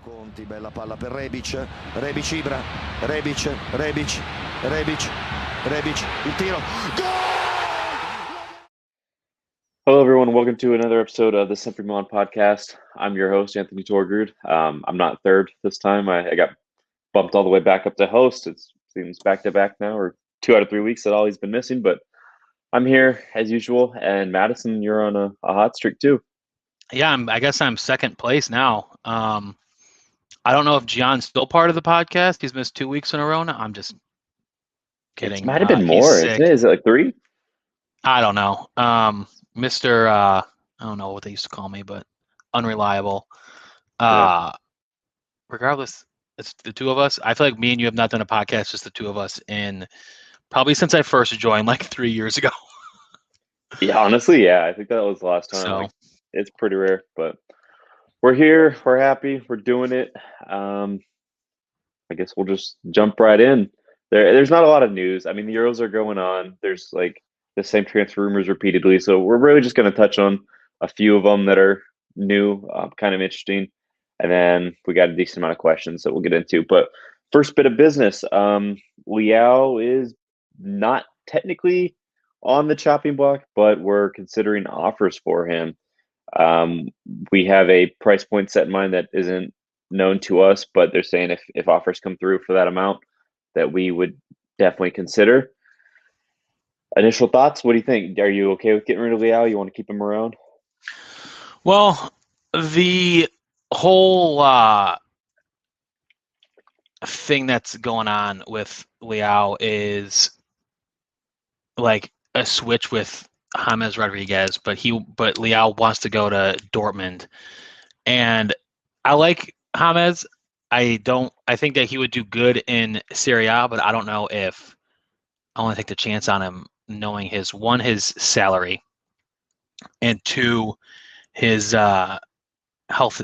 Conti, bella palla per Rebic, Ibra, Rebic, il tiro, goal! Hello, everyone. Welcome to another episode of the SempreMilan podcast. I'm your host, Anthony Torgrud. I'm not third this time. I got bumped all the way back up to host. It seems back-to-back now, or 2 out of 3 weeks that Ollie's been missing, but I'm here as usual. And Madison, you're on a hot streak too. Yeah, I guess I'm second place now. I don't know if Gian's still part of the podcast. He's missed 2 weeks in a row now. I'm just kidding. It might have been more, isn't it? Is it like 3? I don't know. Mr. I don't know what they used to call me, but unreliable. Regardless, it's the two of us. I feel like me and you have not done a podcast, just the two of us, in probably since I first joined, like 3 years ago. Yeah, honestly, yeah. I think that was the last time. So, it's pretty rare, but we're here. We're happy. We're doing it. I guess we'll just jump right in. There's not a lot of news. I mean, the Euros are going on. There's like the same transfer rumors repeatedly. So we're really just going to touch on a few of them that are new, kind of interesting. And then we got a decent amount of questions that we'll get into. But first bit of business, Leao is not technically on the chopping block, but we're considering offers for him. We have a price point set in mind that isn't known to us, but they're saying if offers come through for that amount, that we would definitely consider. Initial thoughts? What do you think? Are you okay with getting rid of Leao? You want to keep him around? well, the whole thing that's going on with Leao is like a switch with James Rodriguez, but Leao wants to go to Dortmund, and I like James. I think that he would do good in Serie A, but I don't know if I want to take the chance on him, knowing his salary, and 2, his health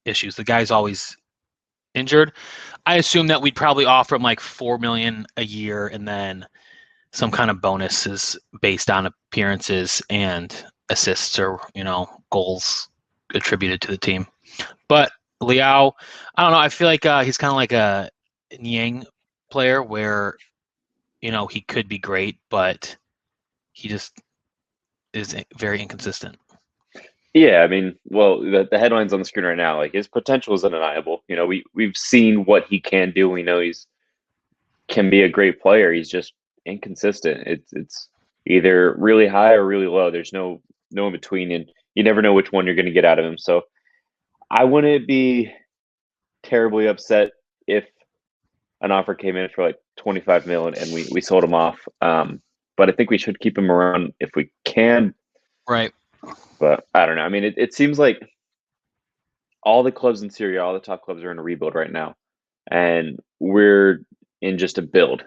issues. The guy's always injured. I assume that we'd probably offer him like $4 million a year, and then some kind of bonuses based on appearances and assists or goals attributed to the team. But Leao, I don't know. I feel like he's kind of like a Yang player where he could be great, but he just is very inconsistent. Yeah, I mean, well, the headlines on the screen right now, like his potential is undeniable. We've seen what he can do. We know can be a great player. He's just inconsistent. It's either really high or really low. There's no in between, and you never know which one you're going to get out of him. So I wouldn't be terribly upset if an offer came in for like 25 million and we sold him off. But I think we should keep him around if we can. Right. But I don't know. I mean, it seems like all the clubs in Serie A, all the top clubs are in a rebuild right now, and we're in just a build.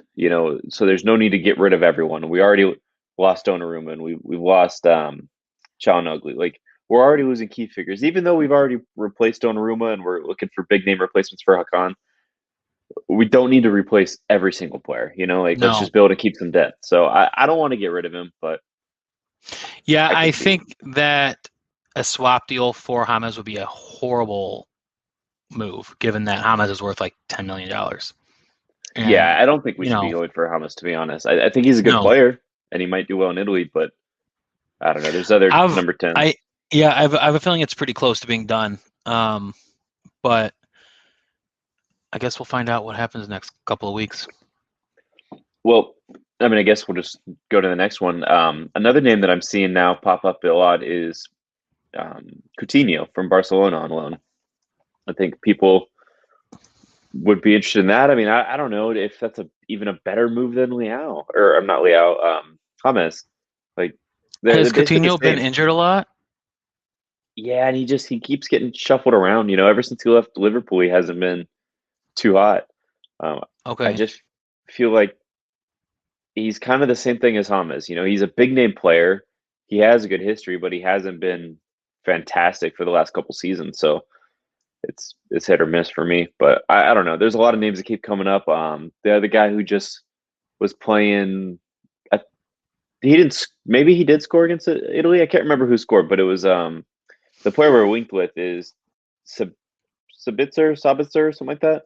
So there's no need to get rid of everyone. We already lost Donnarumma, and we've lost Calhanoglu. Like, we're already losing key figures, even though we've already replaced Donnarumma and we're looking for big name replacements for Hakan. We don't need to replace every single player. Let's just build and keep some depth. So I don't want to get rid of him, but yeah, I think that a swap deal for James would be a horrible move, given that James is worth like $10 million. And, yeah, I don't think we should be going for James, to be honest. I think he's a good player, and he might do well in Italy, but I don't know. There's other number 10. I have a feeling it's pretty close to being done. But I guess we'll find out what happens the next couple of weeks. Well, I mean, I guess we'll just go to the next one. Another name that I'm seeing now pop up a lot is Coutinho from Barcelona on loan. I think people would be interested in that. I mean, I don't know if that's even a better move than Leao, or I'm not Leao, James. Like, has Coutinho been injured a lot? Yeah, and he keeps getting shuffled around. Ever since he left Liverpool, he hasn't been too hot. Okay. I just feel like he's kind of the same thing as James. He's a big name player. He has a good history, but he hasn't been fantastic for the last couple seasons. So it's hit or miss for me. But I don't know. There's a lot of names that keep coming up. The other guy who just was playing, maybe he did score against Italy. I can't remember who scored, but it was the player we're linked with is Sabitzer, something like that.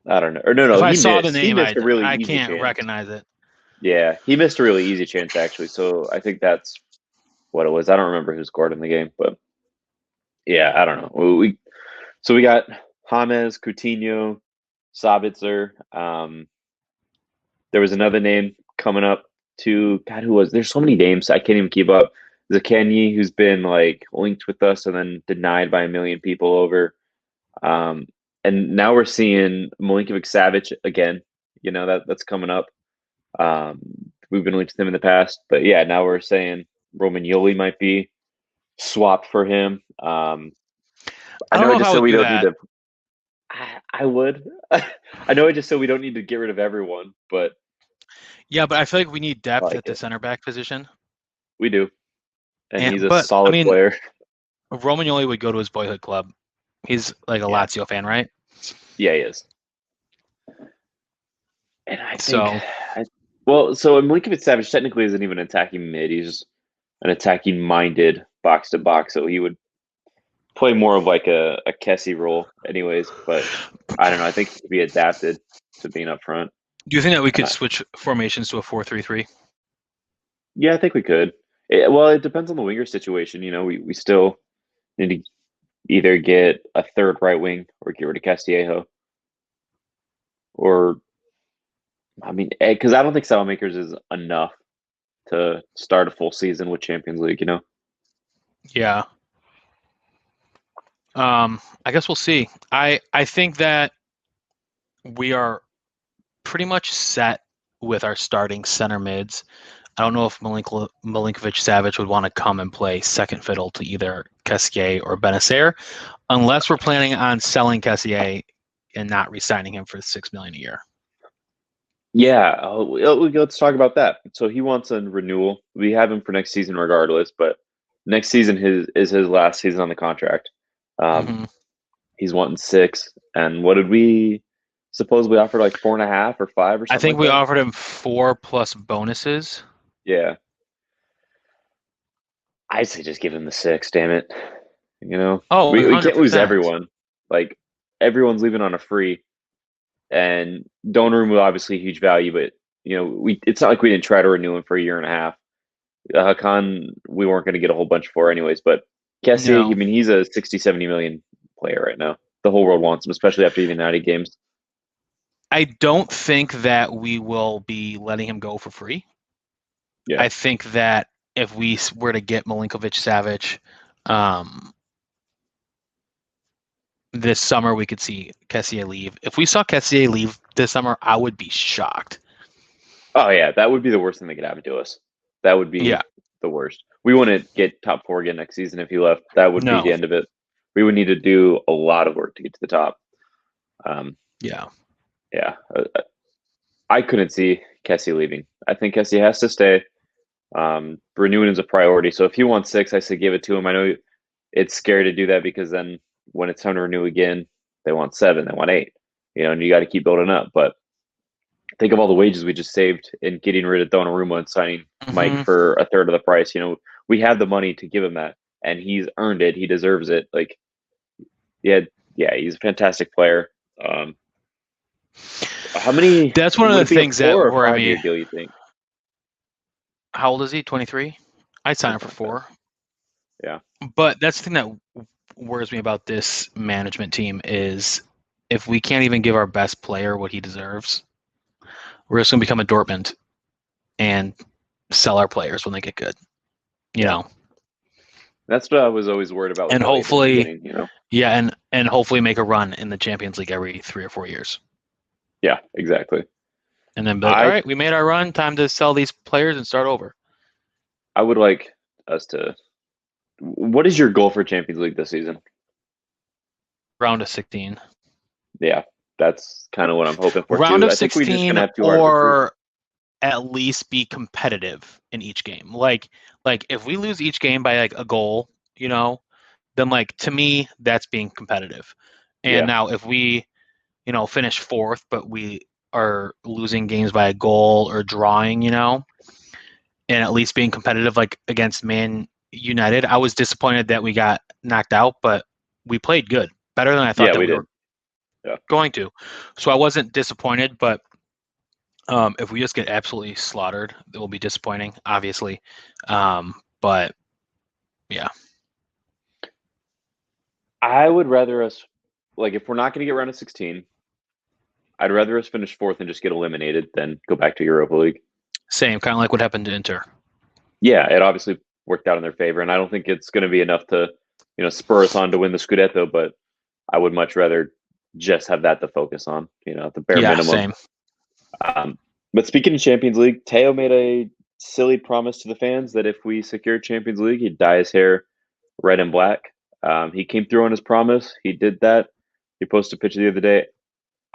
I don't know. Or no, If I he saw missed. the name, he missed a really I easy can't chance. recognize it. Yeah, he missed a really easy chance actually. So I think that's what it was. I don't remember who scored in the game, but yeah, I don't know. We got James, Coutinho, Sabitzer. There was another name coming up too. God, who was? There's so many names I can't even keep up. Zakenyi, who's been like linked with us and then denied by a million people over. And now we're seeing Milinkovic-Savic again. You know that's coming up. We've been linked to him in the past, but yeah, now we're saying Romagnoli might be swapped for him. I I don't know know I if just I said would we do don't need that. to. I would. I know I just said we don't need to get rid of everyone, but Yeah, but I feel like we need I depth like at the it. center back position. We do, and he's a But I solid mean, player. Romagnoli would go to his boyhood club. He's like a Yeah. Lazio fan, right? Yeah, he is. And I think, So so Milinkovic-Savic technically isn't even an attacking mid. He's just an attacking-minded box-to-box, so he would play more of like a Kessie role anyways. But I don't know. I think he could be adapted to being up front. do you think that we could switch formations to a 4-3-3? Yeah, I think we could. It depends on the winger situation. You know, we still need to either get a third right wing or get rid of Castillejo. Or, I mean, because I don't think Salamakers is enough to start a full season with Champions League, you know? Yeah. I guess we'll see. I think that we are pretty much set with our starting center mids. I don't know if Milinkovic-Savic would want to come and play second fiddle to either Kessie or Benacer, unless we're planning on selling Kessie and not re-signing him for $6 million a year. Yeah, let's talk about that. So he wants a renewal. We have him for next season regardless, but next season is his last season on the contract. He's wanting 6. And what did we supposedly offer, like 4.5 or 5 or something? I think like we that? offered him 4 plus bonuses. Yeah. I'd say just give him the 6, damn it. You know? Oh, we can't lose 100%. everyone. Like, everyone's leaving on a free. And Donnarumma, obviously, huge value, but, you know, it's not like we didn't try to renew him for a year and a half. Hakan, we weren't going to get a whole bunch for anyways, but Kessie, No. I mean, he's a 60, 70 million player right now. The whole world wants him, especially after the United games. I don't think that we will be letting him go for free. Yeah. I think that if we were to get Milinkovic-Savic this summer, we could see Kessie leave. If we saw Kessie leave this summer, I would be shocked. Oh, yeah, that would be the worst thing that could happen to us. That would be the worst. We wouldn't get top 4 again next season if he left. That would be the end of it. We would need to do a lot of work to get to the top. Yeah. I couldn't see Kessie leaving. I think Kessie has to stay. Renewing is a priority. So if he wants 6, I say give it to him. I know it's scary to do that because then when it's time to renew again, they want 7, they want 8. You know, and you got to keep building up. But think of all the wages we just saved in getting rid of Donnarumma and signing Mike for a third of the price. You know, we have the money to give him that, and he's earned it. He deserves it. Like, yeah, he's a fantastic player. How many? That's one of the things that worry me. Deal, you think? How old is he? 23. I'd sign him for 4. Yeah, but that's the thing that worries me about this management team is if we can't even give our best player what he deserves, we're just going to become a Dortmund and sell our players when they get good. You know. That's what I was always worried about. And hopefully, you know. Yeah, and hopefully make a run in the Champions League every 3 or 4 years. Yeah, exactly. And then be like, all right, we made our run. Time to sell these players and start over. I would like us to. What is your goal for Champions League this season? Round of 16. Yeah, that's kind of what I'm hoping for. Round too. of 16, or at least be competitive in each game. Like if we lose each game by like a goal, you know, then like to me that's being competitive. And now if we, you know, finish 4th, but we are losing games by a goal or drawing, you know, and at least being competitive, like against Man United. I was disappointed that we got knocked out, but we played good. better than I thought that we we did. were Yeah. going to. So I wasn't disappointed, but if we just get absolutely slaughtered, it will be disappointing, obviously. But yeah. I would rather us, like, if we're not going to get round of 16, I'd rather us finish fourth and just get eliminated than go back to Europa League. Same, kind of like what happened to Inter. Yeah, it obviously worked out in their favor, and I don't think it's going to be enough to, spur us on to win the Scudetto, but I would much rather just have that to focus on, at the bare minimum. Same. But speaking of Champions League, Teo made a silly promise to the fans that if we secure Champions League, he'd dye his hair red and black. He came through on his promise. He did that. He posted a picture the other day.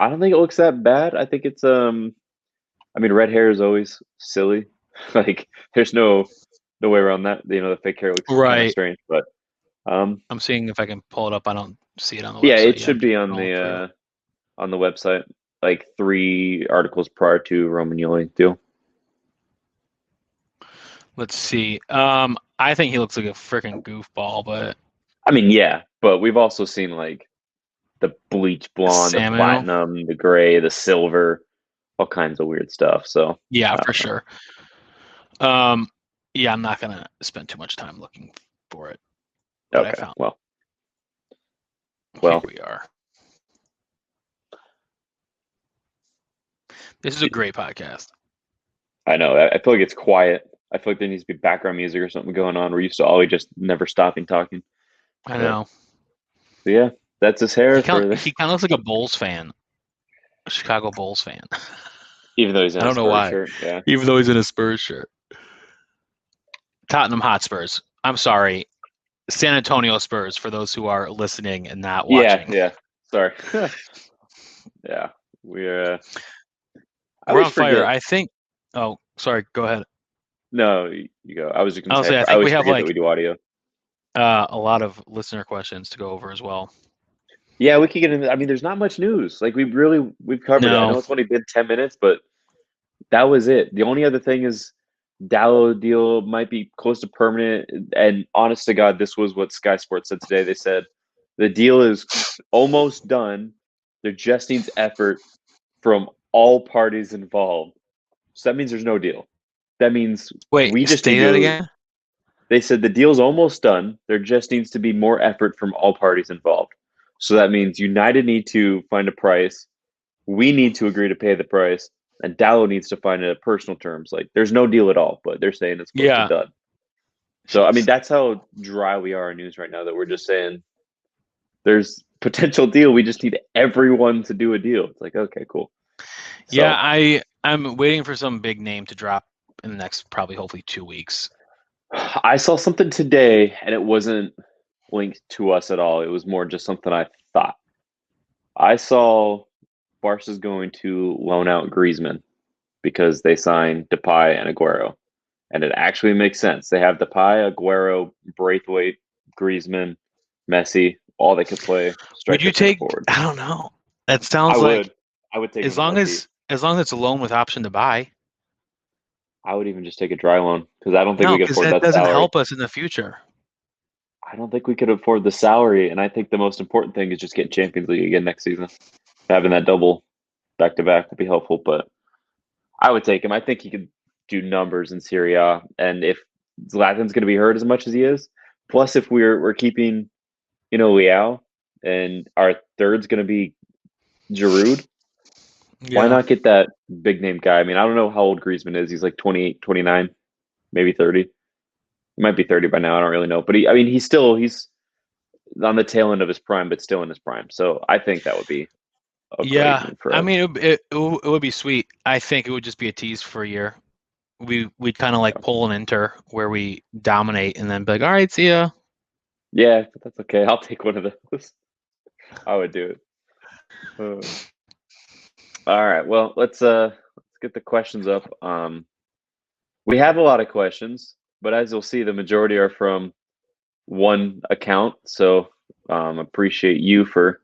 I don't think it looks that bad. I think it's red hair is always silly. Like, there's no way around that. The fake hair looks kind of strange. But I'm seeing if I can pull it up. I don't see it on the website. Yeah, it should be on the website. Like 3 articles prior to Romagnoli deal. Let's see. I think he looks like a freaking goofball, but yeah, but we've also seen like the bleach blonde, the platinum, the gray, the silver, all kinds of weird stuff. So yeah, for sure. Yeah, I'm not gonna spend too much time looking for it. Okay. Well, here we are. This is a great podcast. I know. I feel like it's quiet. I feel like there needs to be background music or something going on. We're used to always just never stopping talking. I know. So yeah, that's his hair. He kind of looks like a Bulls fan, a Chicago Bulls fan. Even though he's in I don't know why. Shirt, yeah. Even though he's in a Spurs shirt. Tottenham Hotspurs. I'm sorry. San Antonio Spurs, for those who are listening and not watching. Yeah. Sorry. Yeah. We're on fire. I think. Oh, sorry. Go ahead. No, you go. I was just going to say. I think we have that we do audio. A lot of listener questions to go over as well. Yeah, we could get into. There's not much news. Like we've covered it. I know it's only been 10 minutes, but that was it. The only other thing is Dallo deal might be close to permanent. And honest to God, this was what Sky Sports said today. They said the deal is almost done. There just needs effort from all parties involved. So that means there's no deal. That means we just say that again. They said the deal's almost done. There just needs to be more effort from all parties involved. So that means United need to find a price. We need to agree to pay the price. And Dallo needs to find it at personal terms. Like, there's no deal at all, but they're saying it's close to done. So, that's how dry we are in news right now, that we're just saying there's potential deal. We just need everyone to do a deal. It's like, okay, cool. So, yeah, I'm waiting for some big name to drop in the next hopefully 2 weeks. I saw something today, and it wasn't linked to us at all. It was more just something I thought. I saw Barca's going to loan out Griezmann because they signed Depay and Aguero. And it actually makes sense. They have Depay, Aguero, Braithwaite, Griezmann, Messi, all they could play. Would you take forward. I don't know. That sounds I would take as long as it's a loan with option to buy. I would even just take a dry loan because I don't think we could afford that doesn't salary. Help us in the future. I don't think we could afford the salary, and I think the most important thing is just getting Champions League again next season. Having that double back-to-back would be helpful, but I would take him. I think he could do numbers in Serie A, and if Zlatan's going to be hurt as much as he is, plus if we're keeping, Leao, and our third's going to be Giroud, why not get that big-name guy? I don't know how old Griezmann is. He's like 28, 29, maybe 30. He might be 30 by now. I don't really know. But he's on the tail end of his prime, but still in his prime. So I think that would be a great move for us. It would be sweet. I think it would just be a tease for a year. We'd kind of like pull an Inter where we dominate and then be like, all right, see ya. Yeah, but that's okay. I'll take one of those. I would do it. All right. Well, let's get the questions up. We have a lot of questions, but as you'll see, the majority are from one account. So appreciate you for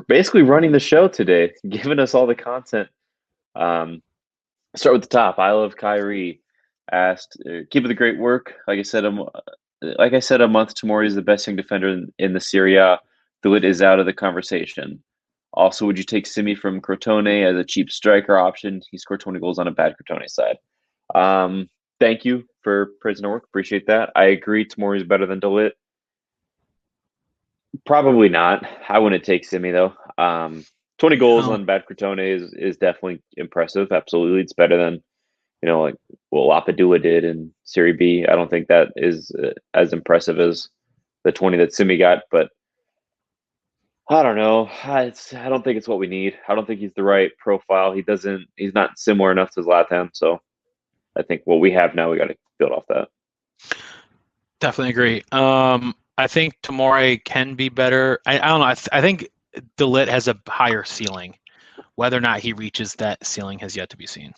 basically running the show today, giving us all the content. Start with the top. I Love Kyrie asked, keep up the great work. Like I said, a month, Tomori is the best young defender in the Serie A. De Ligt is out of the conversation. Also, would you take Simi from Crotone as a cheap striker option? He scored 20 goals on a bad Crotone side. Thank you for praising our work. Appreciate that. I agree. Tomori is better than De Ligt. Probably not. I wouldn't take Simi though. 20 goals on bad Crotone is definitely impressive. Absolutely, it's better than like what Lapadula did in Serie B. I don't think that is as impressive as the 20 that Simi got, but I don't know. I don't think it's what we need. I don't think he's the right profile. He's not similar enough to Zlatan. So I think what we have now, we got to build off that. Definitely agree. I think Tomori can be better. I don't know. I think De Ligt has a higher ceiling. Whether or not he reaches that ceiling has yet to be seen.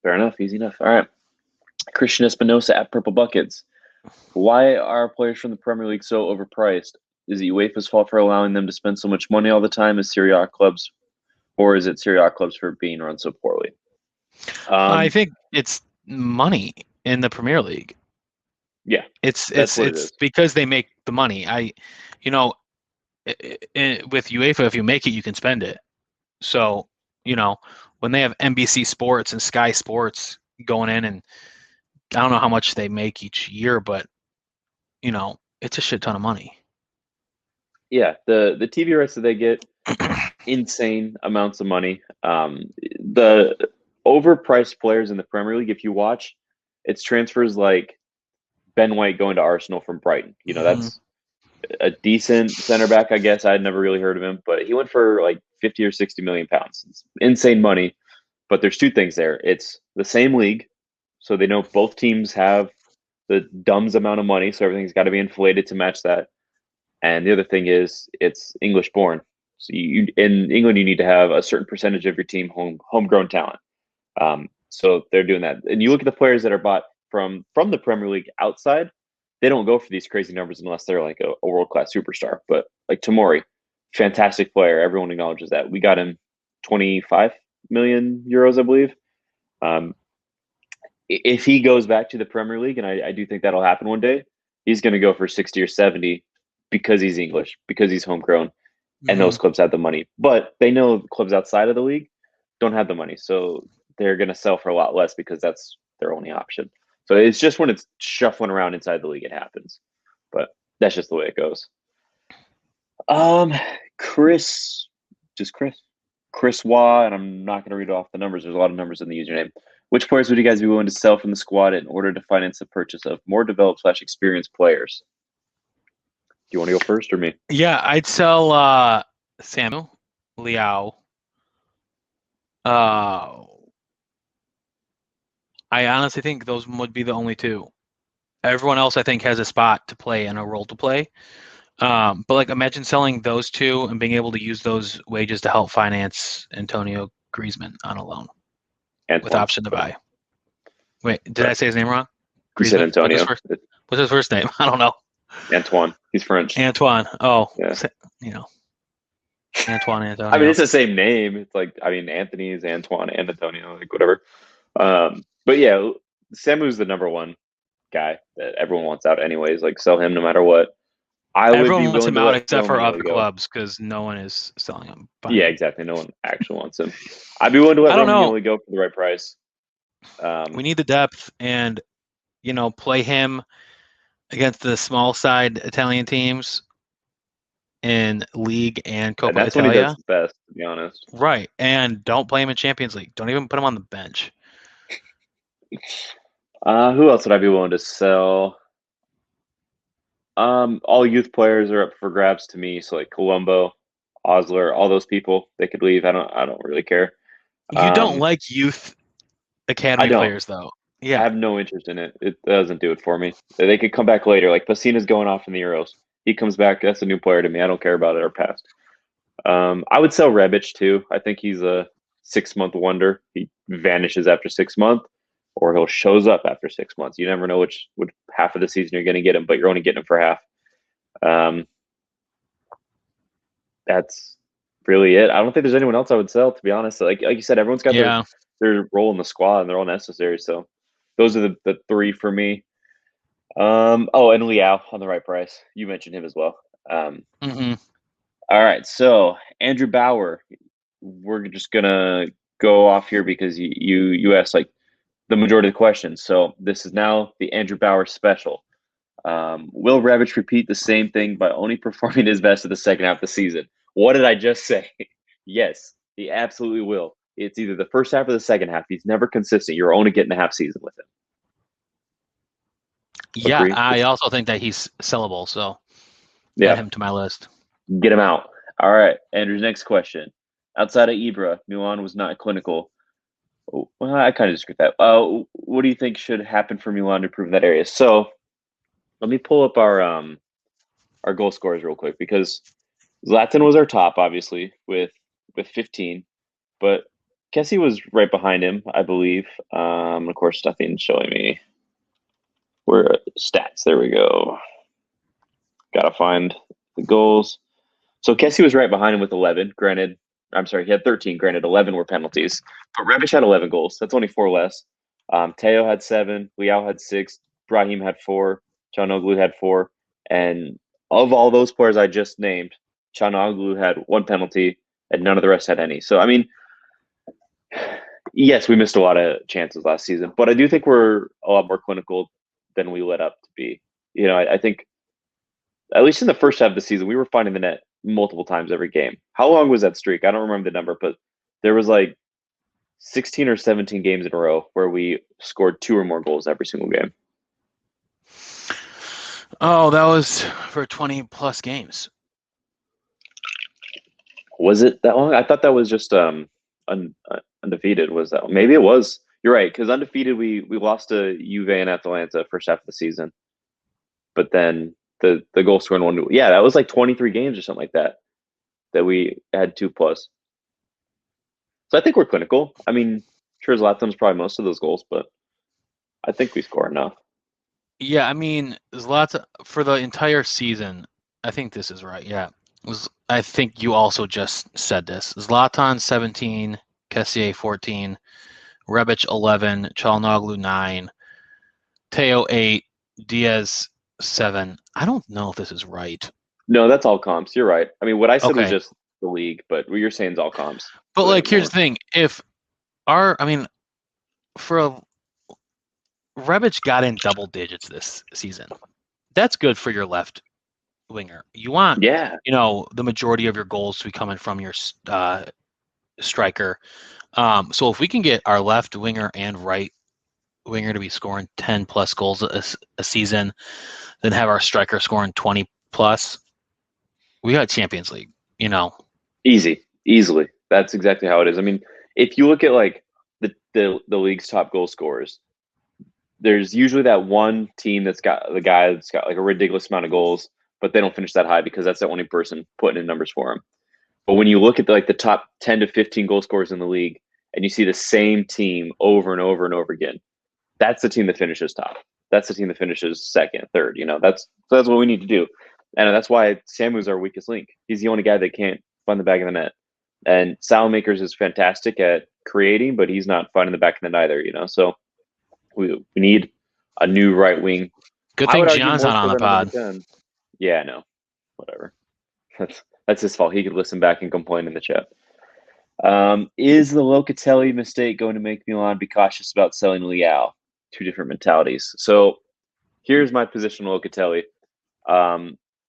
Fair enough. Easy enough. All right. Christian Espinosa at Purple Buckets. Why are players from the Premier League so overpriced? Is it UEFA's fault for allowing them to spend so much money all the time as Serie A clubs, or is it Serie A clubs for being run so poorly? I think it's money in the Premier League. Yeah, it's because they make the money. With UEFA, if you make it, you can spend it. So when they have NBC Sports and Sky Sports going in, and I don't know how much they make each year, but it's a shit ton of money. Yeah, the TV rights that they get, insane amounts of money. The overpriced players in the Premier League, if you watch, it's transfers like Ben White going to Arsenal from Brighton. That's a decent center back, I guess. I'd never really heard of him, but he went for like 50 or 60 million pounds. It's insane money. But there's two things there. It's the same league, so they know both teams have the dumbs amount of money, so everything's got to be inflated to match that. And the other thing is it's English born. So in England, you need to have a certain percentage of your team homegrown talent. So they're doing that. And you look at the players that are bought from the Premier League outside, they don't go for these crazy numbers unless they're like a world-class superstar. But like Tomori, fantastic player. Everyone acknowledges that. We got him 25 million euros, I believe. If he goes back to the Premier League, and I do think that'll happen one day, he's going to go for 60 or 70 because he's English, because he's homegrown, and those clubs have the money. But they know clubs outside of the league don't have the money, so they're going to sell for a lot less because that's their only option. So it's just when it's shuffling around inside the league, it happens. But that's just the way it goes. Chris Waugh, and I'm not going to read off the numbers. There's a lot of numbers in the username. Which players would you guys be willing to sell from the squad in order to finance the purchase of more developed / experienced players? Do you want to go first or me? Yeah, I'd sell Samu, Leao. I honestly think those would be the only two. Everyone else, I think, has a spot to play and a role to play. But like, imagine selling those two and being able to use those wages to help finance Antonio Griezmann on a loan with option to buy. Wait, did I say his name wrong? Griezmann? You said Antonio. What's his first name? I don't know. Antoine. He's French. Antoine. Oh, yeah. Antoine, Antonio. I mean, it's the same name. It's like, Anthony is Antoine and Antonio, like whatever. But yeah, Samu's the number one guy that everyone wants out anyways. Like, sell him no matter what. Everyone wants him out except for other clubs because no one is selling him. Yeah, exactly. No one actually wants him. I'd be willing to let Romagnoli go for the right price. We need the depth and, play him against the small side Italian teams in League and Coppa Italia. That's when he does his best, to be honest. Right. And don't play him in Champions League. Don't even put him on the bench. Who else would I be willing to sell? All youth players are up for grabs to me. So like Colombo, Osler, all those people, they could leave. I don't really care. You don't like youth academy players though. Yeah. I have no interest in it. It doesn't do it for me. They could come back later. Like Pacina's going off in the Euros. He comes back. That's a new player to me. I don't care about it or past. I would sell Rebic too. I think he's a 6-month wonder. He vanishes after 6 months, or he'll shows up after 6 months. You never know which half of the season you're going to get him, but you're only getting him for half. That's really it. I don't think there's anyone else I would sell, to be honest. Like you said, everyone's got their role in the squad, and they're all necessary. So those are the three for me. Oh, and Leao on the right price. You mentioned him as well. Mm-hmm. All right, so Andrew Bauer. We're just gonna go off here because you asked like the majority of the questions. So this is now the Andrew Bauer special. Will Rebic repeat the same thing by only performing his best in the second half of the season? What did I just say? Yes, he absolutely will. It's either the first half or the second half. He's never consistent. You're only getting a half season with him. Yeah, Agree? I also think that he's sellable, so Yeah, add him to my list. get him out. All right, Andrew's next question. Outside of Ibra, Milan was not clinical. Well, I kind of disagree with that. What do you think should happen for Milan to improve in that area? So let me pull up our goal scorers real quick because Zlatan was our top, obviously, with 15, but Kessie was right behind him, I believe. Of course, nothing's showing me where stats. There we go. Gotta find the goals. So Kessie was right behind him with 11. Granted, I'm sorry, he had 13. Granted, 11 were penalties, but Rebic had 11 goals. That's only 4 less. Teo had 7. Leao had 6. Brahim had 4. Çalhanoğlu had 4. And of all those players I just named, Çalhanoğlu had 1 penalty, and none of the rest had any. So, I mean, yes, we missed a lot of chances last season, but I do think we're a lot more clinical than we let up to be. You know, I think at least in the first half of the season, we were finding the net multiple times every game. How long was that streak? I don't remember the number, but there was like 16 or 17 games in a row where we scored 2 or more goals every single game. Oh, that was for 20 plus games. Was it that long? I thought that was just undefeated. Was that? Maybe it was. You're right, because undefeated we lost to Juve and Atalanta first half of the season, but then the goal scoring one. Yeah, that was like 23 games or something like that we had 2 plus. So I think we're clinical. I mean, sure, Zlatan's probably most of those goals, but I think we score enough. Yeah, I mean, Zlatan for the entire season. I think this is right. Yeah, I think you also just said this. Zlatan 17, Kessié 14, Rebic 11, Çalhanoğlu 9, Teo 8, Diaz 7. I don't know if this is right. No, that's all comps. You're right. I mean, what I said was Okay. just the league, but what you're saying is all comps. But So like, here's the thing: if for Rebic got in double digits this season, that's good for your left winger. You want, yeah, the majority of your goals to be coming from your striker. So if we can get our left winger and right winger to be scoring 10 plus goals a season, then have our striker scoring 20 plus, we got Champions League. easily. That's exactly how it is. I mean, if you look at like the league's top goal scorers, there's usually that one team that's got the guy that's got like a ridiculous amount of goals, but they don't finish that high because that's the only person putting in numbers for him. But when you look at the top 10 to 15 goal scorers in the league and you see the same team over and over and over again, that's the team that finishes top. That's the team that finishes second, third. That's what we need to do. And that's why Samu's our weakest link. He's the only guy that can't find the back of the net. And Salamakers is fantastic at creating, but he's not finding the back of the net either, So we need a new right wing. Good thing Gian's not on the pod. Yeah, no, whatever. That's his fault. He could listen back and complain in the chat. Is the Locatelli mistake going to make Milan be cautious about selling Leao? 2 different mentalities. So here's my position on Locatelli.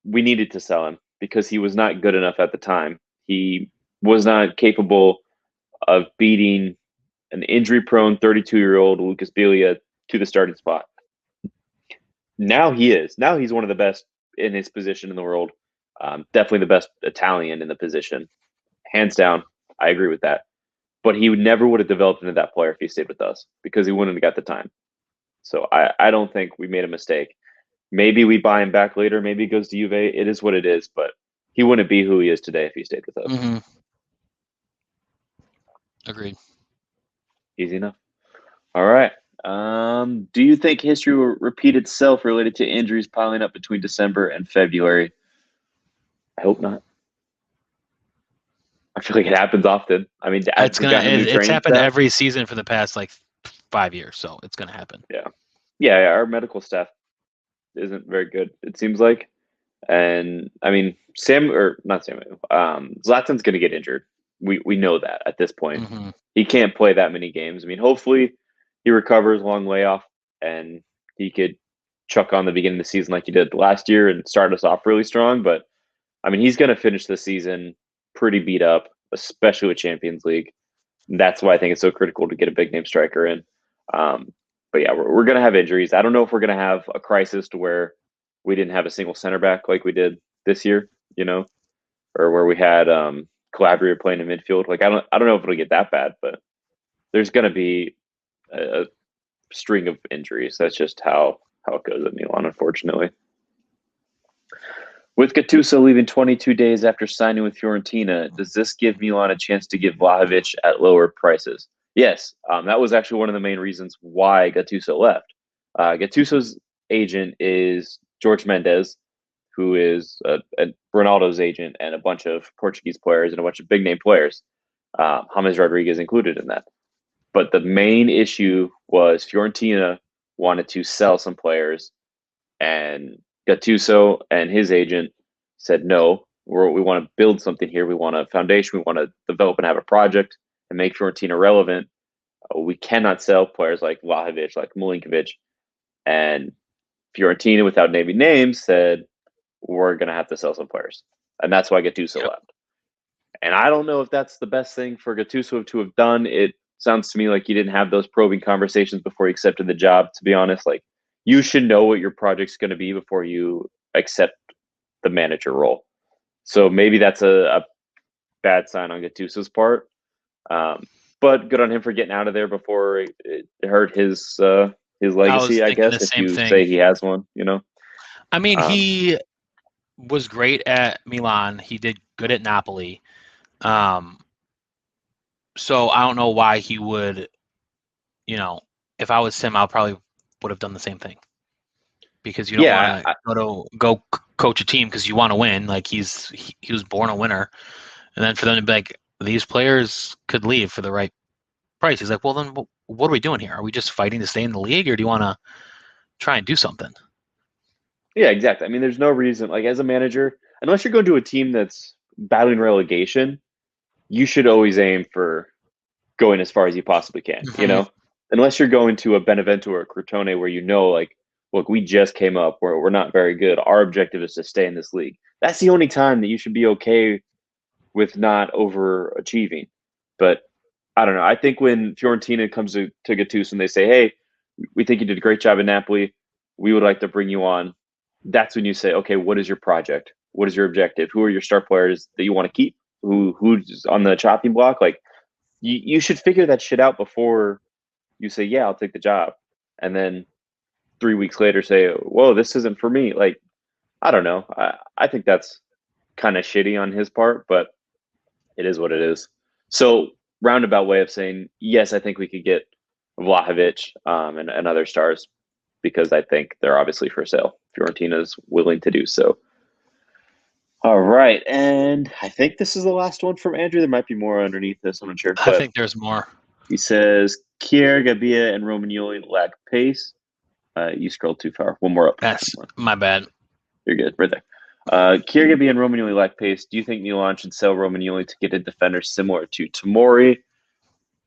We needed to sell him because he was not good enough at the time. He was not capable of beating an injury-prone 32-year-old Lucas Biglia to the starting spot. Now he is. Now he's one of the best in his position in the world. Definitely the best Italian in the position. Hands down, I agree with that. But he never would have developed into that player if he stayed with us because he wouldn't have got the time. So I don't think we made a mistake. Maybe we buy him back later. Maybe he goes to Juve. It is what it is. But he wouldn't be who he is today if he stayed with us. Mm-hmm. Agreed. Easy enough. All right. Do you think history will repeat itself related to injuries piling up between December and February? I hope not. I feel like it happens often. I mean, it's happened every season for the past 5 years, so it's gonna happen. Yeah. Our medical staff isn't very good, it seems like. And I mean, Zlatan's going to get injured. We know that at this point. Mm-hmm. He can't play that many games. I mean, hopefully he recovers, long layoff, and he could chuck on the beginning of the season like he did last year and start us off really strong. But I mean, he's going to finish the season pretty beat up, especially with Champions League. That's why I think it's so critical to get a big name striker in. But yeah, we're going to have injuries. I don't know if we're going to have a crisis to where we didn't have a single center back like we did this year, or where we had Calabria playing in midfield. Like I don't know if it'll get that bad, but there's going to be a string of injuries. That's just how it goes at Milan, unfortunately. With Gattuso leaving 22 days after signing with Fiorentina, does this give Milan a chance to get Vlahovic at lower prices? Yes, that was actually one of the main reasons why Gattuso left. Gattuso's agent is George Mendes, who is Ronaldo's agent and a bunch of Portuguese players and a bunch of big name players, James Rodriguez included in that. But the main issue was Fiorentina wanted to sell some players, and Gattuso and his agent said, no, we want to build something here. We want a foundation. We want to develop and have a project and make Fiorentina relevant. We cannot sell players like Vlahovic, like Milinkovic. And Fiorentina, without naming names, said, we're going to have to sell some players. And that's why Gattuso left. And I don't know if that's the best thing for Gattuso to have done. It sounds to me like he didn't have those probing conversations before he accepted the job, to be honest. Like, you should know what your project's going to be before you accept the manager role. So maybe that's a bad sign on Gattuso's part. But good on him for getting out of there before it hurt his legacy, I guess, if you say he has one, I mean, he was great at Milan. He did good at Napoli. So I don't know why he would, if I was him, I probably would have done the same thing. Because you don't want to go coach a team because you want to win. Like he was born a winner. And then for them to be like, these players could leave for the right price. He's like, well, then what are we doing here? Are we just fighting to stay in the league, or do you want to try and do something? Yeah, exactly. I mean, there's no reason, like as a manager, unless you're going to a team that's battling relegation, you should always aim for going as far as you possibly can, unless you're going to a Benevento or a Crotone where like, look, we just came up, we're not very good. Our objective is to stay in this league. That's the only time that you should be okay with not overachieving. But I don't know. I think when Fiorentina comes to Gattuso and they say, hey, we think you did a great job in Napoli, we would like to bring you on. That's when you say, okay, what is your project? What is your objective? Who are your star players that you want to keep? Who's on the chopping block? Like, you should figure that shit out before you say, yeah, I'll take the job. And then 3 weeks later say, whoa, this isn't for me. Like, I don't know. I think that's kind of shitty on his part, but it is what it is. So roundabout way of saying, yes, I think we could get Vlahovic and other stars because I think they're obviously for sale. Fiorentina's willing to do so. All right. And I think this is the last one from Andrew. There might be more underneath this. I'm not sure. I think there's more. He says, Kier, Gabia, and Romagnoli lack pace. You scrolled too far. One more up. That's my bad. You're good. Right there. Kier, Gabia, and Romagnoli lack pace. Do you think Milan should sell Romagnoli to get a defender similar to Tomori?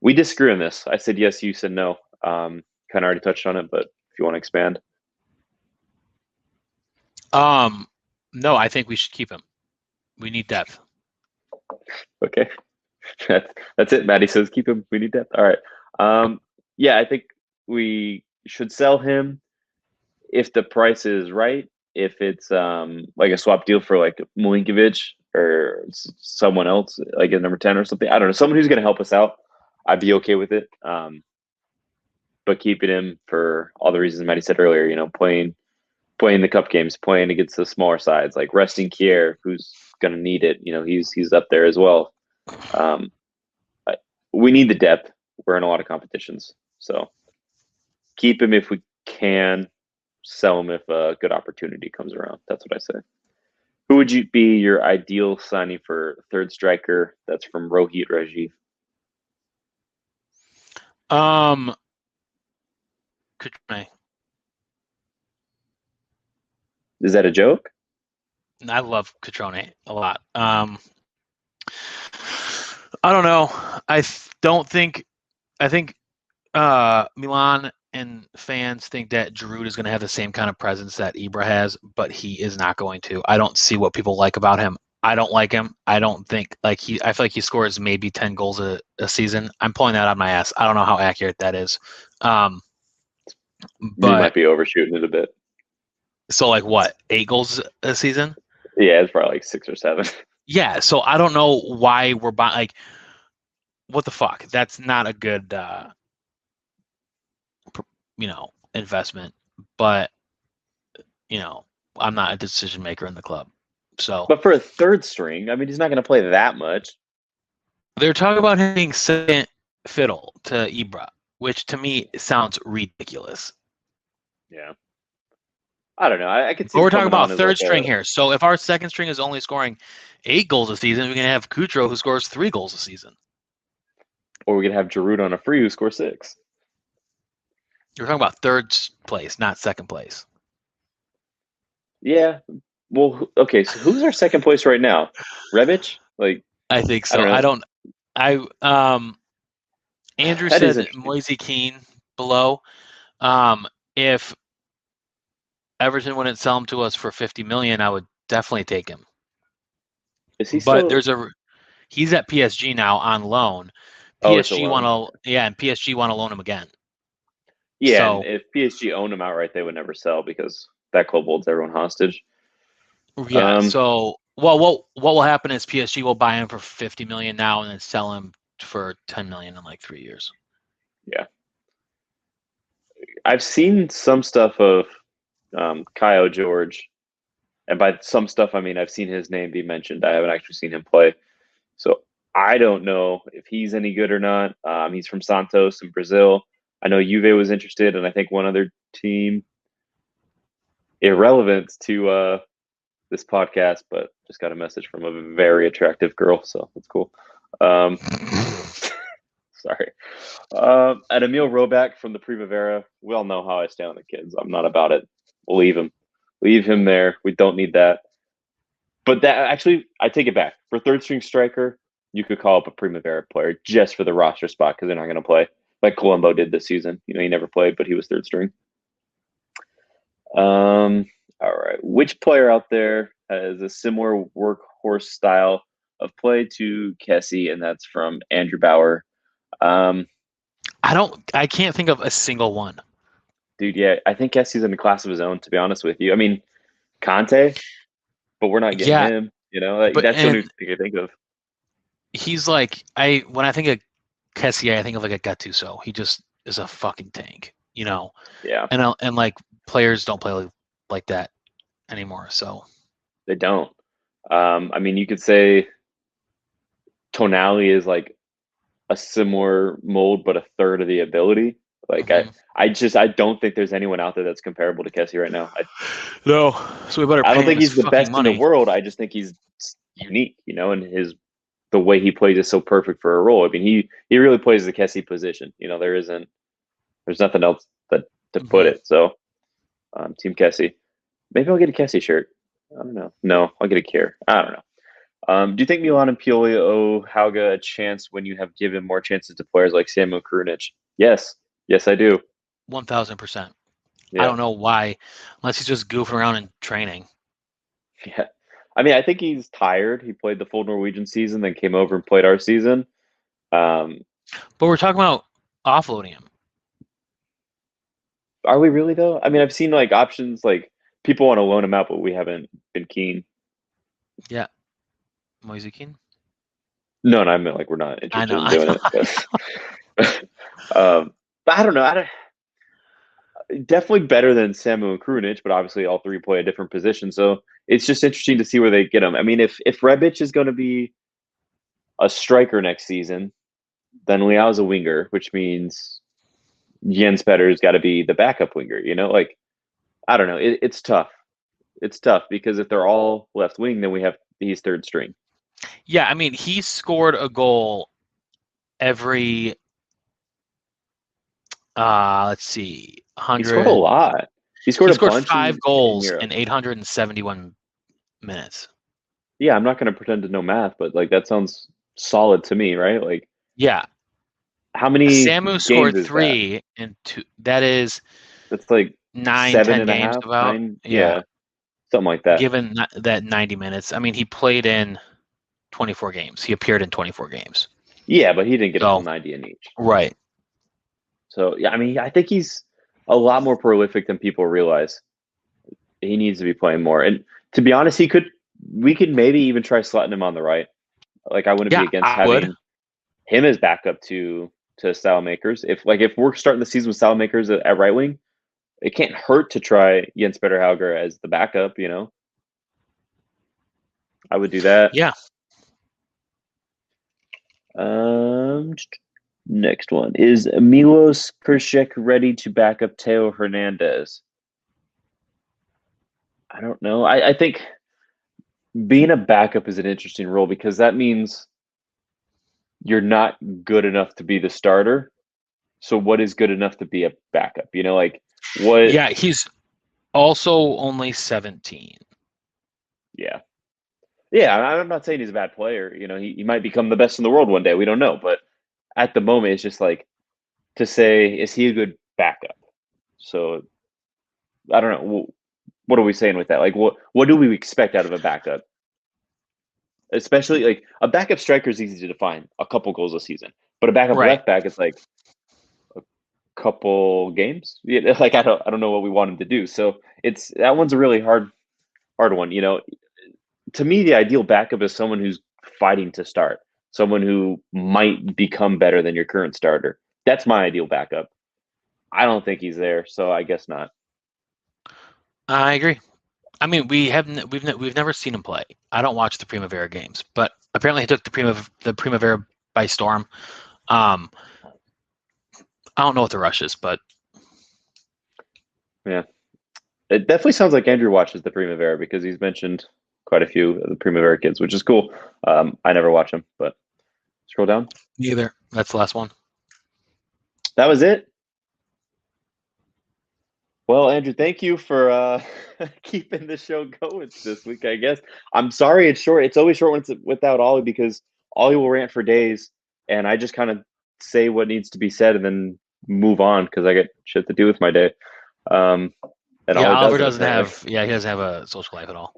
We disagree on this. I said yes. You said no. Kind of already touched on it, but if you want to expand. No, I think we should keep him. We need depth. Okay. That's it. Maddie says keep him. We need depth. All right. Yeah, I think we should sell him if the price is right. If it's like a swap deal for like Milinkovic or someone else, like a number 10 or something. I don't know. Someone who's going to help us out. I'd be okay with it. But keeping him for all the reasons Maddie said earlier, playing the cup games, playing against the smaller sides, like resting Kier, who's going to need it. He's up there as well. We need the depth. We're in a lot of competitions. So keep him if we can, sell him if a good opportunity comes around. That's what I say. Who would you be your ideal signing for third striker? That's from Rohit Rajiv. Coutinho. Is that a joke? I love Cutrone a lot. I don't know. I think Milan and fans think that Giroud is going to have the same kind of presence that Ibra has, but he is not going to. I don't see what people like about him. I don't like him. I don't think I feel like he scores maybe 10 goals a season. I'm pulling that out of my ass. I don't know how accurate that is. You But might be overshooting it a bit. so like what, 8 goals a season? Yeah, it's probably like 6 or 7. Yeah. So I don't know why we're buying, like, what the fuck? That's not a good, investment. But, I'm not a decision maker in the club. So But for a third string, I mean, he's not going to play that much. they're talking about him being second fiddle to Ibra, which to me sounds ridiculous. Yeah. I don't know. I could see. But we're him talking coming on about as third like string here. So if our second string is only scoring 8 goals a season, we can have Kutro who scores 3 goals a season. Or we could have Giroud on a free who scores 6. You're talking about third place, not second place. Yeah. Well, okay. So who's our second place right now? Rebic? Like, I think so. Andrew That is said interesting. Moise Keane below. If Everton wouldn't sell him to us for $50 million, I would definitely take him. Is he But still? he's at PSG now on loan. Oh, it's a PSG loan. and PSG want to loan him again. Yeah, and So if PSG owned him outright, they would never sell because that club holds everyone hostage. yeah. So what will happen is PSG will buy him for $50 million now and then sell him for $10 million in like 3 years. Yeah. I've seen some stuff of Kyle George, and by some stuff I mean I've seen his name be mentioned. I haven't actually seen him play, so I don't know if he's any good or not. He's from Santos in Brazil. I know Juve was interested, and I think one other team. Irrelevant to this podcast, but just got a message from a very attractive girl, so that's cool. Sorry. And Emil Roback from the Primavera. We all know how I stand on the kids. I'm not about it. We'll leave him. Leave him there. We don't need that. But that actually, I take it back. For third string striker, you could call up a Primavera player just for the roster spot because they're not going to play like Colombo did this season. He never played, but he was third string. All right. Which player out there has a similar workhorse style of play to Kessie? And that's from Andrew Bauer. I can't think of a single one. Dude, yeah, I think Kessie's in a class of his own, to be honest with you. I mean, Conte, but we're not getting him. That's the only thing I think of. He's like, when I think of Kessie, I think of like a Gattuso. He just is a fucking tank, Yeah. And like players don't play like that anymore. So they don't. I mean, you could say Tonali is like a similar mold, but a third of the ability. Like I don't think there's anyone out there that's comparable to Kessie right now. No, so we better. I don't think he's the best in the world. I just think he's unique, and the way he plays is so perfect for a role. I mean, he really plays the Kessie position. There's nothing else to put it. So, Team Kessie. Maybe I'll get a Kessie shirt. I don't know. No, I'll get a Kier. I don't know. Do you think Milan and Pioli owe Hauga a chance when you have given more chances to players like Samuel Krunic? Yes, I do. 1,000%. I don't know why, unless he's just goofing around in training. Yeah, I mean, I think he's tired. He played the full Norwegian season, then came over and played our season. But we're talking about offloading him. Are we really though? I mean, I've seen like options like people want to loan him out, but we haven't been keen. Yeah. Moise Keane? No, I meant like we're not interested in doing it. But I don't know. Definitely better than Samu and Krunic, but obviously all three play a different position. So it's just interesting to see where they get him. I mean, if Rebic is going to be a striker next season, then Leao's a winger, which means Jens Petter's got to be the backup winger. Like I don't know. It's tough. It's tough because if they're all left wing, then he's third string. Yeah, I mean, he scored a goal every let's see, 100. He scored a lot. He scored He a bunch 5 in goals Europe. in 871 minutes. Yeah, I'm not going to pretend to know math, but like that sounds solid to me, right? Like, Yeah. how many Samu games scored is 3 and 2. That is That's like 9, 7 10 and a games half, about. 9, Yeah. something like that. Given that 90 minutes. I mean, he played in 24 games. He appeared in 24 games. Yeah, but he didn't get a So, full 90 in each. right. So, yeah, I mean, I think he's a lot more prolific than people realize. He needs to be playing more. And to be honest, we could maybe even try slotting him on the right. Like, I wouldn't be Yeah, against I would. having him as backup to Salamakers. If we're starting the season with Salamakers at right wing, it can't hurt to try Jens Petter Hauger as the backup, you know? I would do that. Yeah. Next one. Is Milos Kršek ready to back up Teo Hernandez? I don't know. I think being a backup is an interesting role because that means you're not good enough to be the starter. So what is good enough to be a backup? You know, like what? Yeah, he's also only 17. Yeah. Yeah, I'm not saying he's a bad player. You know, he might become the best in the world one day. We don't know. But at the moment, it's just like to say, is he a good backup? So I don't know. What are we saying with that? Like, what do we expect out of a backup? Especially like a backup striker is easy to define, a couple goals a season. But a backup Right. left back, it's like a couple games. Yeah, like I don't know what we want him to do. So that one's a really hard one. You know, to me, the ideal backup is someone who's fighting to start, someone who might become better than your current starter. That's my ideal backup. I don't think he's there, so I guess not. I agree. I mean, we've never seen him play. I don't watch the Primavera games, but apparently he took the Primavera by storm. I don't know what the rush is, but yeah, it definitely sounds like Andrew watches the Primavera because he's mentioned quite a few of the Primavera kids, which is cool. I never watch them, but scroll down. neither. That's the last one. That was it. Well, Andrew, thank you for keeping the show going this week, I guess. I'm sorry it's short. It's always short when it's without Ollie because Ollie will rant for days, and I just kind of say what needs to be said and then move on because I get shit to do with my day. And Yeah, Oliver doesn't have. Yeah, he doesn't have a social life at all.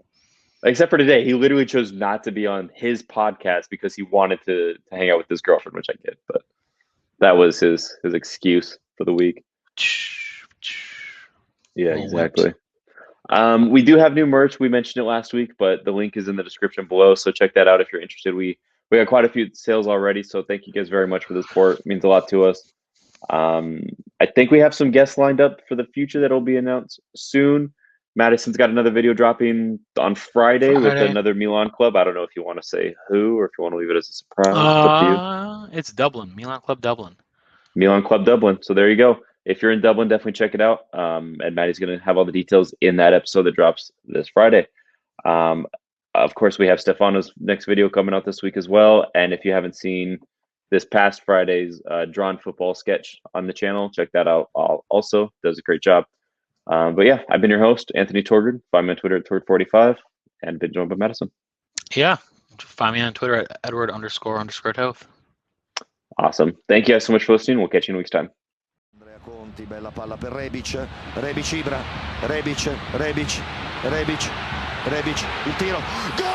Except for today, he literally chose not to be on his podcast because he wanted to hang out with his girlfriend, which I get. But that was his excuse for the week. Yeah, exactly. We do have new merch. We mentioned it last week, but the link is in the description below. So check that out if you're interested. We got quite a few sales already. So thank you guys very much for the support. It means a lot to us. I think we have some guests lined up for the future that will be announced soon. Madison's got another video dropping on Friday with another Milan club. I don't know if you want to say who or if you want to leave it as a surprise. It's up to you. It's Dublin, Milan Club Dublin. Milan Club Dublin. So there you go. If you're in Dublin, definitely check it out. And Maddie's going to have all the details in that episode that drops this Friday. Of course, we have Stefano's next video coming out this week as well. And if you haven't seen this past Friday's drawn football sketch on the channel, check that out. Also does a great job. But yeah, I've been your host, Anthony Torgard. Find me on Twitter at Torg45 and been joined by Madison. Yeah. Find me on Twitter at Edward__Toth. Awesome. Thank you guys so much for listening. We'll catch you in a week's time. Conti, bella palla per Rebic, Ibra, Rebic, il tiro, gol!